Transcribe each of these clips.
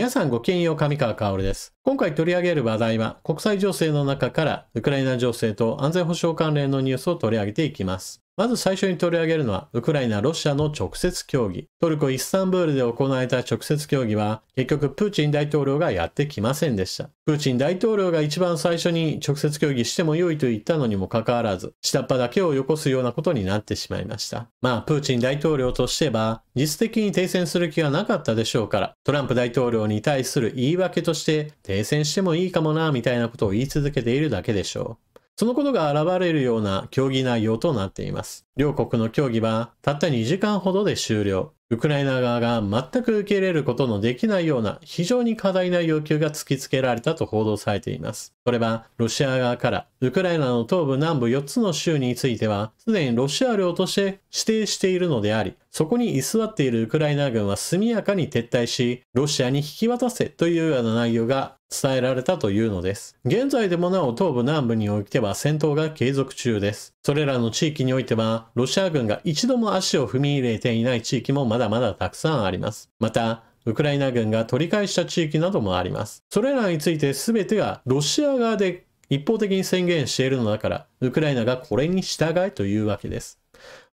皆さんごきげんよう、上川薫です。今回取り上げる話題は、国際情勢の中からウクライナ情勢と安全保障関連のニュースを取り上げていきます。まず最初に取り上げるのは、ウクライナ・ロシアの直接協議。トルコ・イスタンブールで行われた直接協議は、結局プーチン大統領がやってきませんでした。プーチン大統領が一番最初に直接協議しても良いと言ったのにもかかわらず、下っ端だけをよこすようなことになってしまいました。プーチン大統領としては、実質的に停戦する気がなかったでしょうから、トランプ大統領に対する言い訳として、停戦してもいいかもな、みたいなことを言い続けているだけでしょう。そのことが現れるような協議内容となっています。両国の協議はたった2時間ほどで終了。ウクライナ側が全く受け入れることのできないような非常に過大な要求が突きつけられたと報道されています。これはロシア側からウクライナの東部南部4つの州についてはすでにロシア領として指定しているのであり、そこに居座っているウクライナ軍は速やかに撤退し、ロシアに引き渡せというような内容が伝えられたというのです。現在でもなお東部南部においては戦闘が継続中です。それらの地域においては、ロシア軍が一度も足を踏み入れていない地域もまだまだたくさんあります。また、ウクライナ軍が取り返した地域などもあります。それらについて全てがロシア側で一方的に宣言しているのだから、ウクライナがこれに従えというわけです。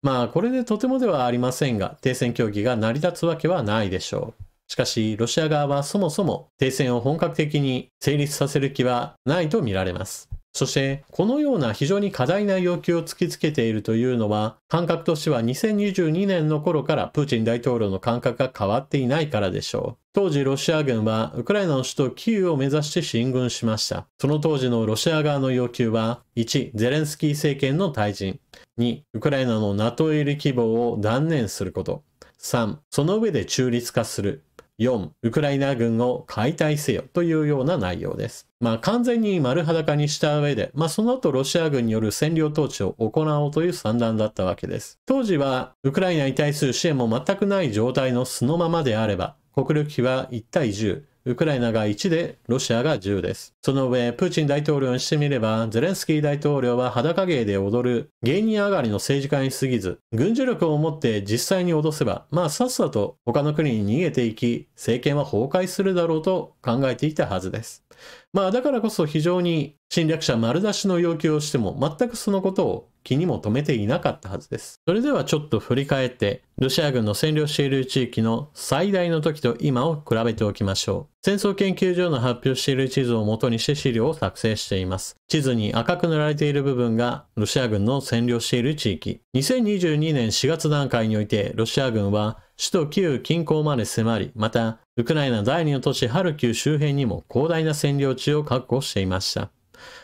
これでとてもではありませんが、停戦協議が成り立つわけはないでしょう。しかし、ロシア側はそもそも停戦を本格的に成立させる気はないと見られます。そして、このような非常に過大な要求を突きつけているというのは、感覚としては2022年の頃からプーチン大統領の感覚が変わっていないからでしょう。当時ロシア軍はウクライナの首都キーウを目指して進軍しました。その当時のロシア側の要求は、1、ゼレンスキー政権の退陣。2、ウクライナの NATO 入り希望を断念すること。3、その上で中立化する。4、ウクライナ軍を解体せよというような内容です。完全に丸裸にした上で、その後ロシア軍による占領統治を行おうという算段だったわけです。当時は、ウクライナに対する支援も全くない状態の素のままであれば、国力比は1対10。ウクライナが1でロシアが10です。その上、プーチン大統領にしてみれば、ゼレンスキー大統領は裸芸で踊る芸人上がりの政治家に過ぎず、軍事力を持って実際に脅せば、さっさと他の国に逃げていき、政権は崩壊するだろうと考えていたはずです。だからこそ非常に侵略者丸出しの要求をしても全くそのことを気にも留めていなかったはずです。それではちょっと振り返って、ロシア軍の占領している地域の最大の時と今を比べておきましょう。戦争研究所の発表している地図を元にして資料を作成しています。地図に赤く塗られている部分がロシア軍の占領している地域。2022年4月段階においてロシア軍は首都キーウ近郊まで迫り、またウクライナ第2の都市ハルキウ周辺にも広大な占領地を確保していました。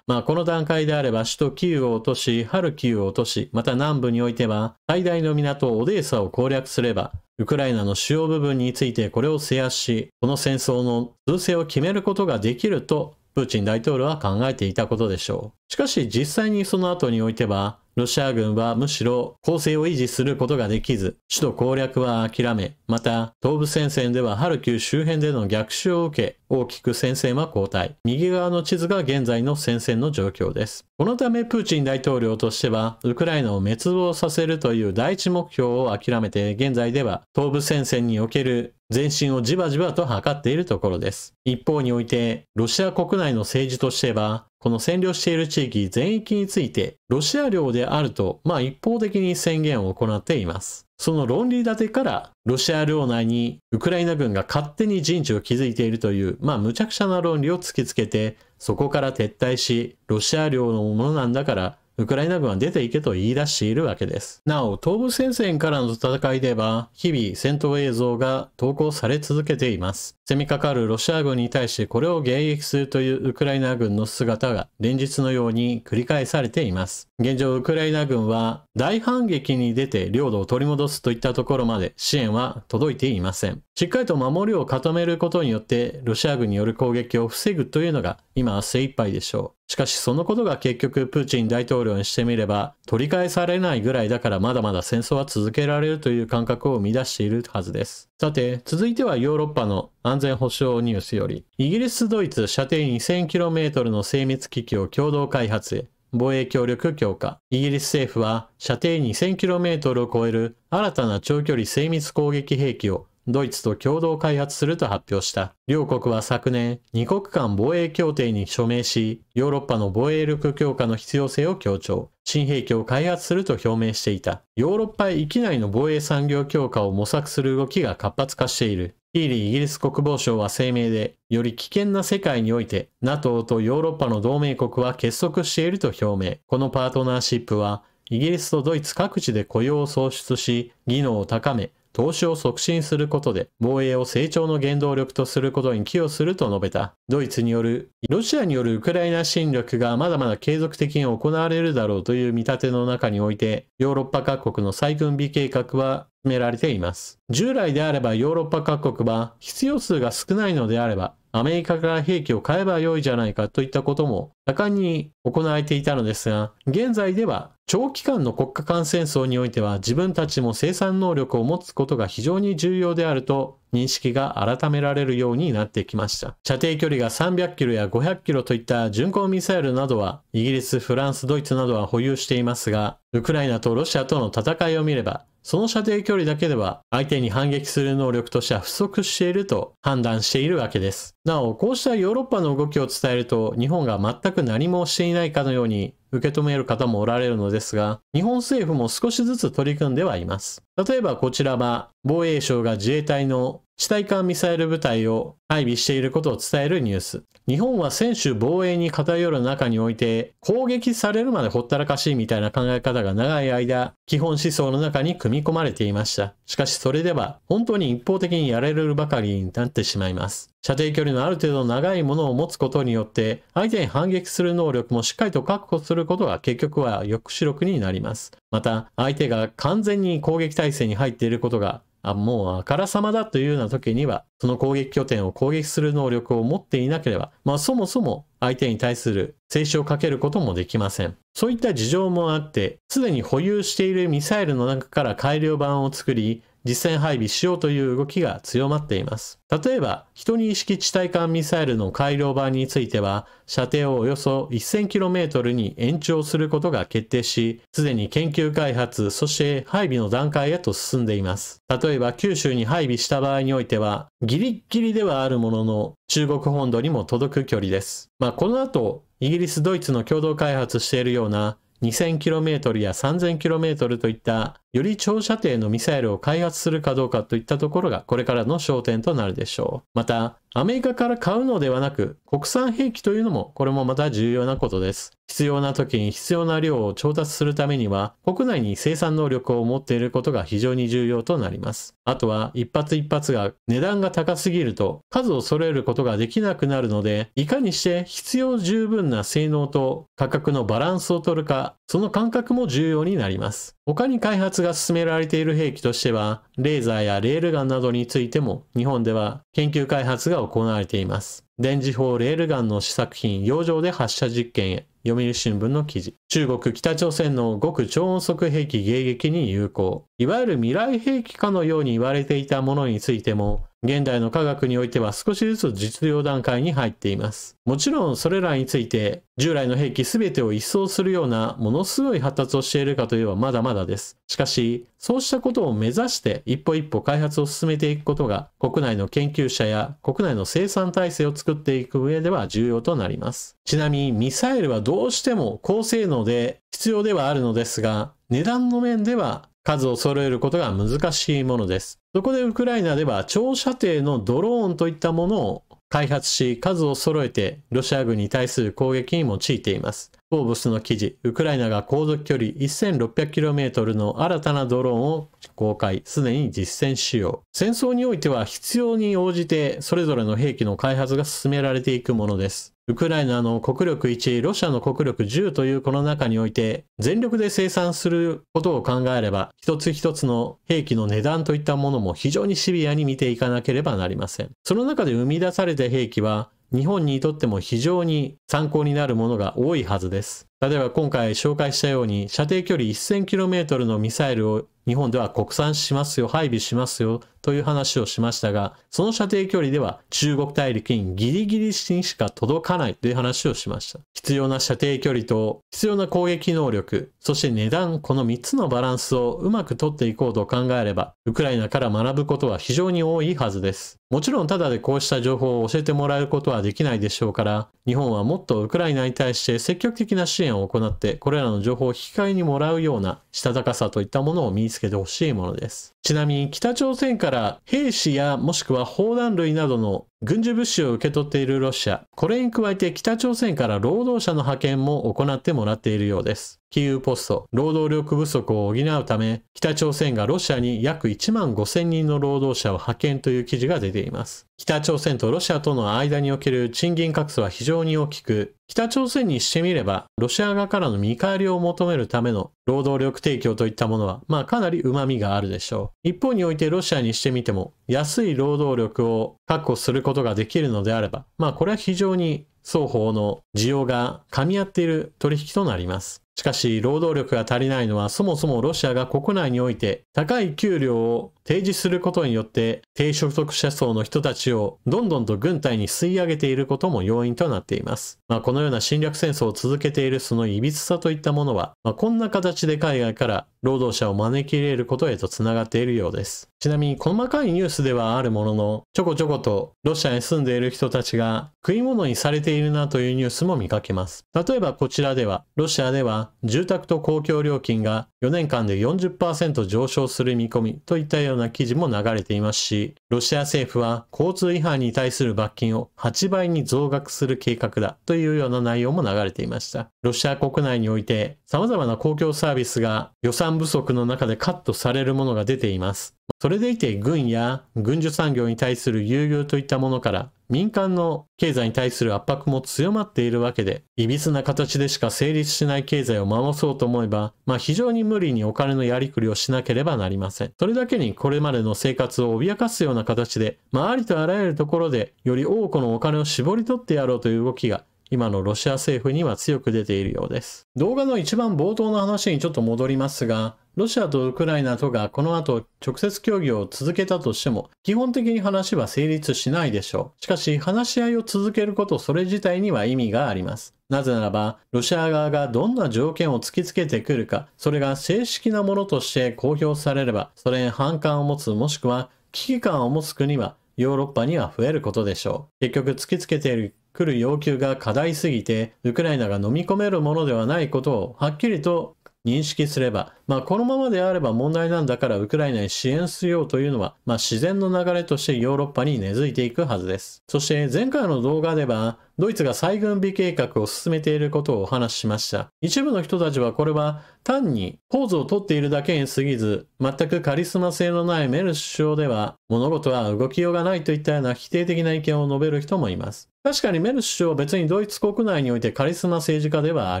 この段階であれば首都キーウを落とし、ハルキウを落とし、また南部においては最大の港オデーサを攻略すれば、ウクライナの主要部分についてこれを制圧し、この戦争の通勢を決めることができると、プーチン大統領は考えていたことでしょう。しかし実際にその後においては、ロシア軍はむしろ攻勢を維持することができず、首都攻略は諦め、また東部戦線ではハルキウ周辺での逆襲を受け、大きく戦線は後退。右側の地図が現在の戦線の状況です。このためプーチン大統領としては、ウクライナを滅亡させるという第一目標を諦めて、現在では東部戦線における前進をじわじわと図っているところです。一方において、ロシア国内の政治としては、この占領している地域全域について、ロシア領であると、一方的に宣言を行っています。その論理立てから、ロシア領内にウクライナ軍が勝手に陣地を築いているという、無茶苦茶な論理を突きつけて、そこから撤退し、ロシア領のものなんだから、ウクライナ軍は出ていけと言い出しているわけです。なお、東部戦線からの戦いでは、日々戦闘映像が投稿され続けています。攻めかかるロシア軍に対してこれを迎撃するというウクライナ軍の姿が連日のように繰り返されています。現状、ウクライナ軍は大反撃に出て領土を取り戻すといったところまで支援は届いていません。しっかりと守りを固めることによってロシア軍による攻撃を防ぐというのが今は精一杯でしょう。しかしそのことが結局プーチン大統領にしてみれば取り返されないぐらいだからまだまだ戦争は続けられるという感覚を生み出しているはずです。さて、続いてはヨーロッパの安全保障ニュースより、イギリス・ドイツ射程 2000km の精密機器を共同開発へ、防衛協力強化。イギリス政府は射程 2000km を超える新たな長距離精密攻撃兵器をドイツと共同開発すると発表した。両国は昨年、二国間防衛協定に署名し、ヨーロッパの防衛力強化の必要性を強調。新兵器を開発すると表明していた。ヨーロッパ域内の防衛産業強化を模索する動きが活発化している。ヒーリーイギリス国防省は声明で、より危険な世界において、NATO とヨーロッパの同盟国は結束していると表明。このパートナーシップは、イギリスとドイツ各地で雇用を創出し、技能を高め、投資を促進することで防衛を成長の原動力とすることに寄与すると述べた。ロシアによるウクライナ侵略がまだまだ継続的に行われるだろうという見立ての中において、ヨーロッパ各国の再軍備計画は進められています。従来であればヨーロッパ各国は必要数が少ないのであれば、アメリカから兵器を買えば良いじゃないかといったことも盛んに行われていたのですが、現在では長期間の国家間戦争においては自分たちも生産能力を持つことが非常に重要であると認識が改められるようになってきました。射程距離が300キロや500キロといった巡航ミサイルなどはイギリス、フランス、ドイツなどは保有していますが、ウクライナとロシアとの戦いを見れば、その射程距離だけでは相手に反撃する能力としては不足していると判断しているわけです。なお、こうしたヨーロッパの動きを伝えると、日本が全く何もしていないかのように受け止める方もおられるのですが、日本政府も少しずつ取り組んではいます。例えばこちらは、防衛省が自衛隊の地対艦ミサイル部隊を配備していることを伝えるニュース。日本は専守防衛に偏る中において、攻撃されるまでほったらかしいみたいな考え方が長い間、基本思想の中に組み込まれていました。しかしそれでは、本当に一方的にやれるばかりになってしまいます。射程距離のある程度長いものを持つことによって、相手に反撃する能力もしっかりと確保することが結局は抑止力になります。また、相手が完全に攻撃態勢に入っていることがもうあからさまだというような時には、その攻撃拠点を攻撃する能力を持っていなければ、そもそも相手に対する制止をかけることもできません。そういった事情もあって、すでに保有しているミサイルの中から改良版を作り、実戦配備しようという動きが強まっています。例えば、12式地対艦ミサイルの改良版については、射程をおよそ 1000km に延長することが決定し、すでに研究開発、そして配備の段階へと進んでいます。例えば、九州に配備した場合においては、ギリギリではあるものの、中国本土にも届く距離です。この後、イギリス、ドイツの共同開発しているような、2000km や 3000km といったより長射程のミサイルを開発するかどうかといったところがこれからの焦点となるでしょう。また、アメリカから買うのではなく国産兵器というのもこれもまた重要なことです。必要な時に必要な量を調達するためには国内に生産能力を持っていることが非常に重要となります。あとは一発一発が値段が高すぎると数を揃えることができなくなるので、いかにして必要十分な性能と価格のバランスを取るか、その感覚も重要になります。他に開発が進められている兵器としては、レーザーやレールガンなどについても日本では研究開発が行われています。電磁砲レールガンの試作品、洋上で発射実験へ。読売新聞の記事。中国、北朝鮮の極超音速兵器迎撃に有効。いわゆる未来兵器かのように言われていたものについても、現代の科学においては少しずつ実用段階に入っています。もちろんそれらについて従来の兵器すべてを一掃するようなものすごい発達をしているかといえばまだまだです。しかし、そうしたことを目指して一歩一歩開発を進めていくことが国内の研究者や国内の生産体制を作っていく上では重要となります。ちなみにミサイルはどうしても高性能で必要ではあるのですが、値段の面では数を揃えることが難しいものです。そこでウクライナでは長射程のドローンといったものを開発し、数を揃えてロシア軍に対する攻撃に用いています。フォーブスの記事、ウクライナが航続距離 1600km の新たなドローンを公開、すでに実戦使用。戦争においては必要に応じてそれぞれの兵器の開発が進められていくものです。ウクライナの国力1、ロシアの国力10というこの中において、全力で生産することを考えれば、一つ一つの兵器の値段といったものも非常にシビアに見ていかなければなりません。その中で生み出された兵器は、日本にとっても非常に参考になるものが多いはずです。例えば今回紹介したように、射程距離 1000km のミサイルを日本では国産しますよ、配備しますよという話をしましたが、その射程距離では中国大陸にギリギリにしか届かないという話をしました。必要な射程距離と必要な攻撃能力、そして値段、この3つのバランスをうまく取っていこうと考えれば、ウクライナから学ぶことは非常に多いはずです。もちろんただでこうした情報を教えてもらえることはできないでしょうから、日本はもっとウクライナに対して積極的な支援を行って、これらの情報を引き換えにもらうようなしたたかさといったものを身につけてほしいものです。ちなみに北朝鮮から兵士やもしくは砲弾類などの軍需物資を受け取っているロシア、これに加えて北朝鮮から労働者の派遣も行ってもらっているようです。キーウポスト、労働力不足を補うため、北朝鮮がロシアに約1万5000人の労働者を派遣という記事が出ています。北朝鮮とロシアとの間における賃金格差は非常に大きく、北朝鮮にしてみれば、ロシア側からの見返りを求めるための労働力提供といったものは、かなり旨味があるでしょう。一方においてロシアにしてみても、安い労働力を確保することができるのであれば、これは非常に双方の需要が噛み合っている取引となります。しかし、労働力が足りないのはそもそもロシアが国内において高い給料を提示することによって低所得者層の人たちをどんどんと軍隊に吸い上げていることも要因となっています。このような侵略戦争を続けているその歪さといったものは、こんな形で海外から労働者を招き入れることへとつながっているようです。ちなみに細かいニュースではあるものの、ちょこちょことロシアに住んでいる人たちが食い物にされているなというニュースも見かけます。例えばこちらでは、ロシアでは住宅と公共料金が4年間で 40% 上昇する見込みといったような記事も流れていますし、ロシア政府は交通違反に対する罰金を8倍に増額する計画だというような内容も流れていました。ロシア国内において様々な公共サービスが予算不足の中でカットされるものが出ています。それでいて軍や軍需産業に対する優遇といったものから民間の経済に対する圧迫も強まっているわけで、歪な形でしか成立しない経済を回そうと思えば、非常に無理にお金のやりくりをしなければなりません。それだけにこれまでの生活を脅かすような形で、ありとあらゆるところでより多くのお金を絞り取ってやろうという動きが今のロシア政府には強く出ているようです。動画の一番冒頭の話にちょっと戻りますが、ロシアとウクライナとがこの後直接協議を続けたとしても、基本的に話は成立しないでしょう。しかし話し合いを続けることそれ自体には意味があります。なぜならば、ロシア側がどんな条件を突きつけてくるか、それが正式なものとして公表されれば、それに反感を持つもしくは危機感を持つ国はヨーロッパには増えることでしょう。結局突きつけてくる要求が過大すぎて、ウクライナが飲み込めるものではないことをはっきりと認識すれば、このままであれば問題なんだからウクライナに支援しようというのは、自然の流れとしてヨーロッパに根付いていくはずです。そして前回の動画では、ドイツが再軍備計画を進めていることをお話ししました。一部の人たちはこれは単にポーズをとっているだけに過ぎず、全くカリスマ性のないメル首相では物事は動きようがないといったような否定的な意見を述べる人もいます。確かにメル首相は別にドイツ国内においてカリスマ政治家ではあ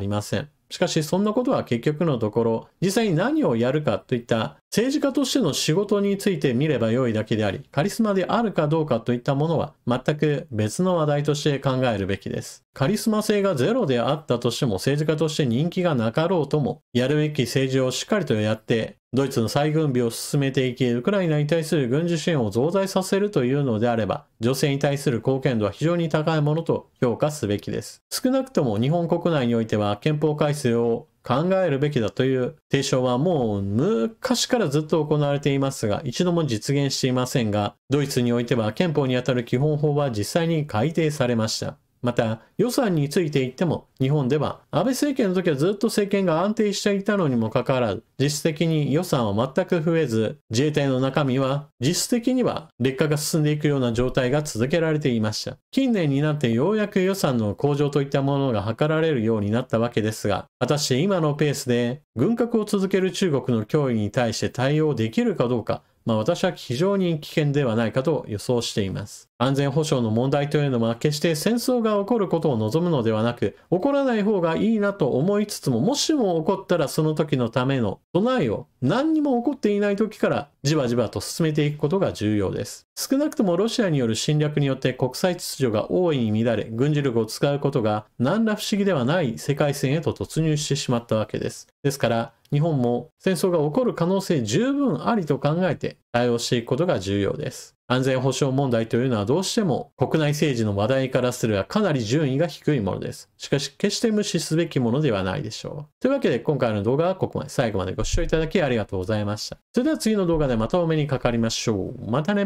りません。しかしそんなことは結局のところ、実際に何をやるかといった政治家としての仕事について見ればよいだけであり、カリスマであるかどうかといったものは全く別の話題として考えるべきです。カリスマ性がゼロであったとしても政治家として人気がなかろうとも、やるべき政治をしっかりとやって、ドイツの再軍備を進めていき、ウクライナに対する軍事支援を増大させるというのであれば、女性に対する貢献度は非常に高いものと評価すべきです。少なくとも日本国内においては憲法改正を考えるべきだという提唱はもう昔からずっと行われていますが、一度も実現していませんが、ドイツにおいては憲法にあたる基本法は実際に改定されました。また予算について言っても、日本では安倍政権の時はずっと政権が安定していたのにもかかわらず、実質的に予算は全く増えず、自衛隊の中身は実質的には劣化が進んでいくような状態が続けられていました。近年になってようやく予算の向上といったものが図られるようになったわけですが、果たして今のペースで軍拡を続ける中国の脅威に対して対応できるかどうか、私は非常に危険ではないかと予想しています。安全保障の問題というのは決して戦争が起こることを望むのではなく、起こらない方がいいなと思いつつも、もしも起こったらその時のための備えを何にも起こっていない時からじわじわと進めていくことが重要です。少なくともロシアによる侵略によって国際秩序が大いに乱れ、軍事力を使うことが何ら不思議ではない世界線へと突入してしまったわけです。ですから、日本も戦争が起こる可能性十分ありと考えて対応していくことが重要です。安全保障問題というのはどうしても国内政治の話題からすればかなり順位が低いものです。しかし決して無視すべきものではないでしょう。というわけで今回の動画はここまで。最後までご視聴いただきありがとうございました。それでは次の動画でまたお目にかかりましょう。またね。